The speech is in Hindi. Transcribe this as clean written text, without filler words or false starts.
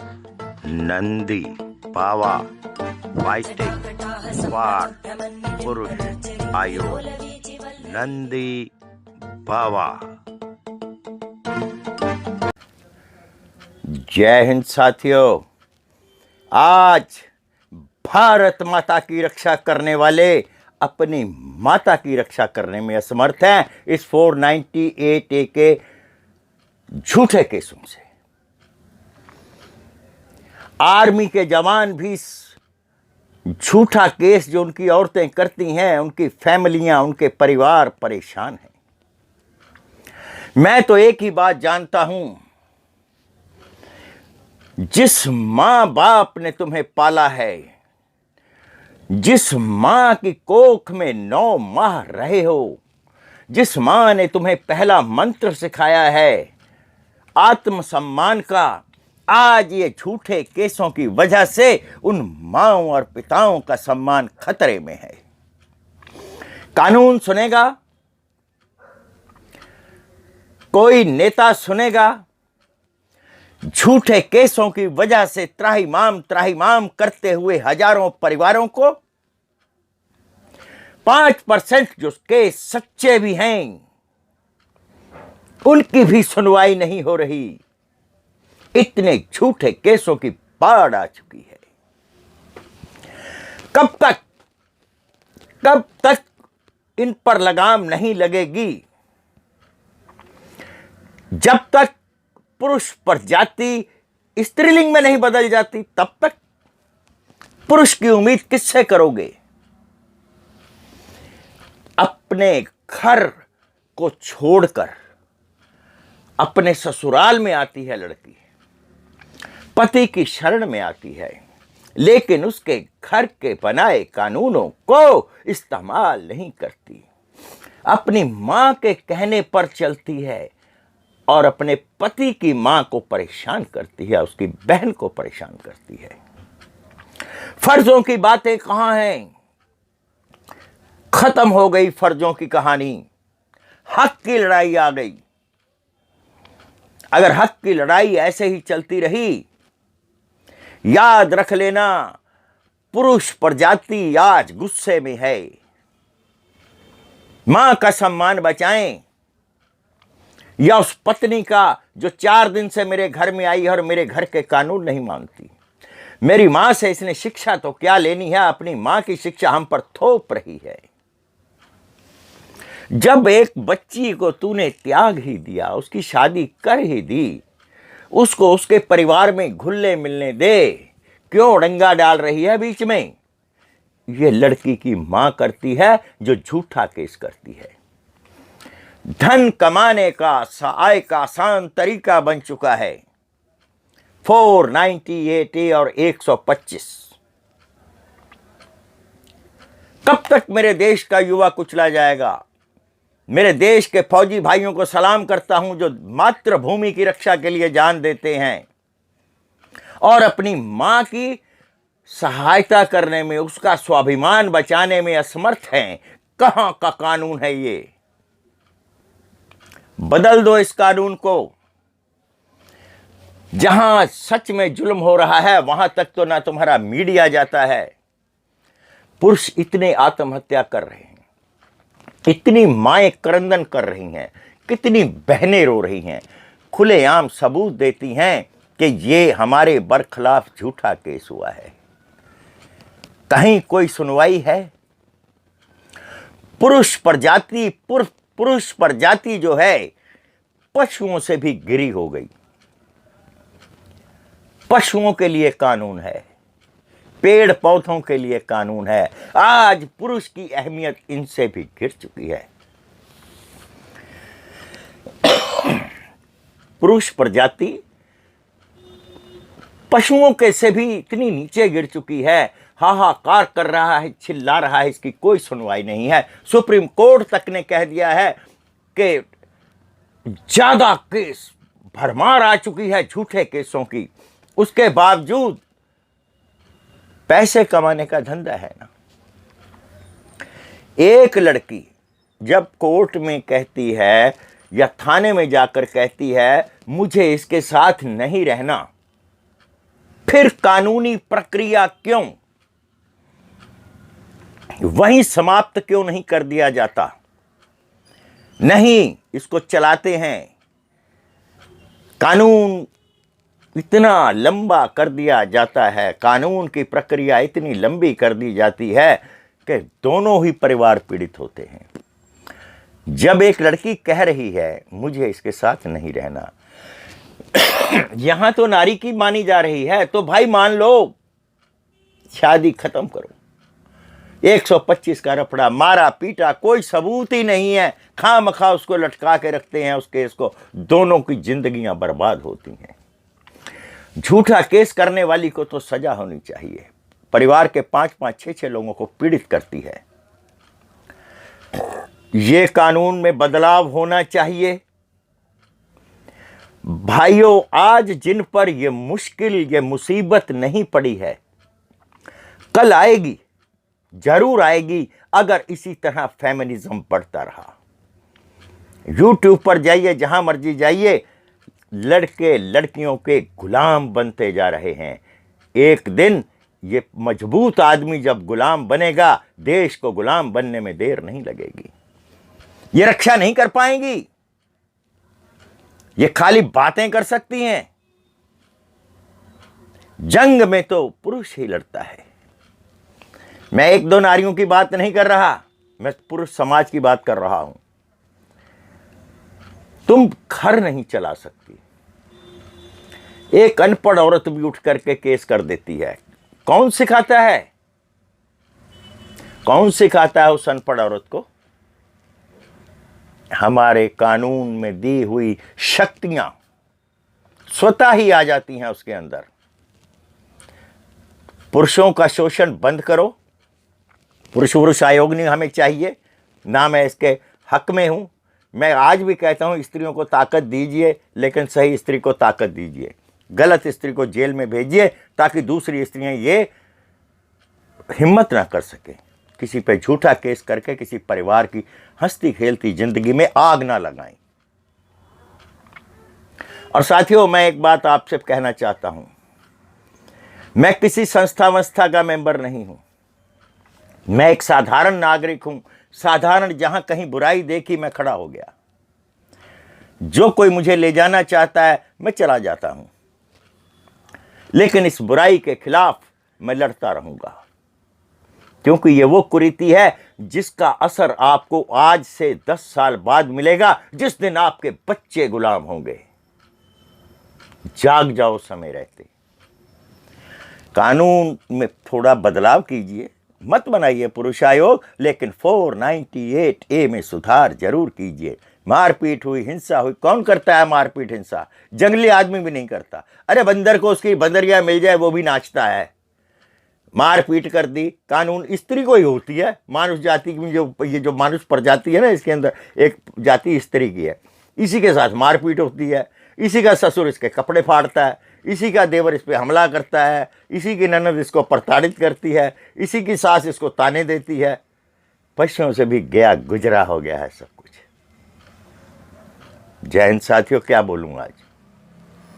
नंदी बावा फाइटिंग फॉर पुरुष आयोग। नंदी बावा। जय हिंद साथियों। आज भारत माता की रक्षा करने वाले अपनी माता की रक्षा करने में असमर्थ हैं इस 498A के झूठे केसों से। आर्मी के जवान भी झूठा केस जो उनकी औरतें करती हैं, उनकी फैमिलियां, उनके परिवार परेशान हैं। मैं तो एक ही बात जानता हूं, जिस मां बाप ने तुम्हें पाला है, जिस मां की कोख में 9 माह रहे हो, जिस मां ने तुम्हें पहला मंत्र सिखाया है आत्मसम्मान का, आज ये झूठे केसों की वजह से उन माँओं और पिताओं का सम्मान खतरे में है। कानून सुनेगा? कोई नेता सुनेगा? झूठे केसों की वजह से त्राहिमाम करते हुए हजारों परिवारों को 5% जो केस सच्चे भी हैं, उनकी भी सुनवाई नहीं हो रही। इतने झूठे केसों की बाढ़ आ चुकी है। कब तक इन पर लगाम नहीं लगेगी? जब तक पुरुष पर जाति स्त्रीलिंग में नहीं बदल जाती, तब तक पुरुष की उम्मीद किससे करोगे? अपने घर को छोड़कर अपने ससुराल में आती है लड़की, पति की शरण में आती है, लेकिन उसके घर के बनाए कानूनों को इस्तेमाल नहीं करती। अपनी मां के कहने पर चलती है और अपने पति की मां को परेशान करती है, उसकी बहन को परेशान करती है। फर्जों की बातें कहां हैं? खत्म हो गई फर्जों की कहानी। हक की लड़ाई आ गई। अगर हक की लड़ाई ऐसे ही चलती रही, याद रख लेना, पुरुष प्रजाति आज गुस्से में है। मां का सम्मान बचाएं या उस पत्नी का जो 4 दिन से मेरे घर में आई है और मेरे घर के कानून नहीं मानती। मेरी मां से इसने शिक्षा तो क्या लेनी है, अपनी मां की शिक्षा हम पर थोप रही है। जब एक बच्ची को तूने त्याग ही दिया, उसकी शादी कर ही दी, उसको उसके परिवार में घुलने मिलने दे, क्यों डंगा डाल रही है बीच में? ये लड़की की मां करती है जो झूठा केस करती है। धन कमाने का आय का आसान तरीका बन चुका है 498A और 125। कब तक मेरे देश का युवा कुचला जाएगा? मेरे देश के फौजी भाइयों को सलाम करता हूं जो मातृभूमि की रक्षा के लिए जान देते हैं और अपनी मां की सहायता करने में, उसका स्वाभिमान बचाने में असमर्थ हैं। कहां का कानून है ये? बदल दो इस कानून को। जहां सच में जुल्म हो रहा है वहां तक तो ना तुम्हारा मीडिया जाता है। पुरुष इतने आत्महत्या कर रहे हैं, इतनी माएं क्रंदन कर रही हैं, कितनी बहनें रो रही हैं, खुलेआम सबूत देती हैं कि ये हमारे बरखिलाफ झूठा केस हुआ है। कहीं कोई सुनवाई है? पुरुष प्रजाति जो है पशुओं से भी गिरी हो गई। पशुओं के लिए कानून है, पेड़ पौधों के लिए कानून है। आज पुरुष की अहमियत इनसे भी गिर चुकी है। पुरुष प्रजाति पशुओं के से भी इतनी नीचे गिर चुकी है, हाहाकार कर रहा है, चिल्ला रहा है, इसकी कोई सुनवाई नहीं है। सुप्रीम कोर्ट तक ने कह दिया है कि ज्यादा केस भरमार आ चुकी है झूठे केसों की, उसके बावजूद पैसे कमाने का धंधा है ना। एक लड़की जब कोर्ट में कहती है या थाने में जाकर कहती है मुझे इसके साथ नहीं रहना, फिर कानूनी प्रक्रिया क्यों वहीं समाप्त क्यों नहीं कर दिया जाता? नहीं, इसको चलाते हैं, कानून इतना लंबा कर दिया जाता है, कानून की प्रक्रिया इतनी लंबी कर दी जाती है कि दोनों ही परिवार पीड़ित होते हैं। जब एक लड़की कह रही है मुझे इसके साथ नहीं रहना, यहां तो नारी की मानी जा रही है, तो भाई मान लो, शादी खत्म करो। 125 का रफड़ा, मारा पीटा, कोई सबूत ही नहीं है, खामखा उसको लटका के रखते हैं उस केस को, दोनों की जिंदगियां बर्बाद होती हैं। झूठा केस करने वाली को तो सजा होनी चाहिए, परिवार के 5-5, 6-6 लोगों को पीड़ित करती है। ये कानून में बदलाव होना चाहिए। भाइयों, आज जिन पर ये मुश्किल, ये मुसीबत नहीं पड़ी है, कल आएगी, जरूर आएगी, अगर इसी तरह फेमिनिज्म बढ़ता रहा। यूट्यूब पर जाइए, जहां मर्जी जाइए, लड़के लड़कियों के गुलाम बनते जा रहे हैं। एक दिन ये मजबूत आदमी जब गुलाम बनेगा, देश को गुलाम बनने में देर नहीं लगेगी। ये रक्षा नहीं कर पाएंगी, ये खाली बातें कर सकती हैं। जंग में तो पुरुष ही लड़ता है। मैं 1-2 नारियों की बात नहीं कर रहा, मैं पुरुष समाज की बात कर रहा हूं। तुम घर नहीं चला सकती, एक अनपढ़ औरत भी उठ करके केस कर देती है। कौन सिखाता है? कौन सिखाता है उस अनपढ़ औरत को? हमारे कानून में दी हुई शक्तियां स्वतः ही आ जाती हैं उसके अंदर। पुरुषों का शोषण बंद करो। पुरुष आयोग नहीं हमें चाहिए, ना मैं इसके हक में हूं। मैं आज भी कहता हूं, स्त्रियों को ताकत दीजिए, लेकिन सही स्त्री को ताकत दीजिए। गलत स्त्री को जेल में भेजिए ताकि दूसरी स्त्रियां ये हिम्मत ना कर सके, किसी पे झूठा केस करके किसी परिवार की हंसती खेलती जिंदगी में आग ना लगाएं। और साथियों, मैं एक बात आपसे कहना चाहता हूं, मैं किसी संस्था का मेंबर नहीं हूं, मैं एक साधारण नागरिक हूं। साधारण, जहां कहीं बुराई देखी मैं खड़ा हो गया। जो कोई मुझे ले जाना चाहता है मैं चला जाता हूं, लेकिन इस बुराई के खिलाफ मैं लड़ता रहूंगा, क्योंकि ये वो कुरीति है जिसका असर आपको आज से 10 साल बाद मिलेगा, जिस दिन आपके बच्चे गुलाम होंगे। जाग जाओ समय रहते। कानून में थोड़ा बदलाव कीजिए, मत बनाइए पुरुष आयोग, लेकिन 498A में सुधार जरूर कीजिए। मारपीट हुई, हिंसा हुई, कौन करता है मारपीट हिंसा? जंगली आदमी भी नहीं करता। अरे बंदर को उसकी बंदरिया मिल जाए वो भी नाचता है। मारपीट कर दी, कानून स्त्री को ही होती है। मानुष जाति की जो मानुष प्रजाति है ना, इसके अंदर एक जाति स्त्री की है। इसी के साथ मारपीट होती है, इसी का ससुर इसके कपड़े फाड़ता है, इसी का देवर इस पे हमला करता है, इसी की ननद इसको प्रताड़ित करती है, इसी की सास इसको ताने देती है। पशुओं से भी गया गुजरा हो गया है सब कुछ। जय हिंद साथियों, क्या बोलूं आज।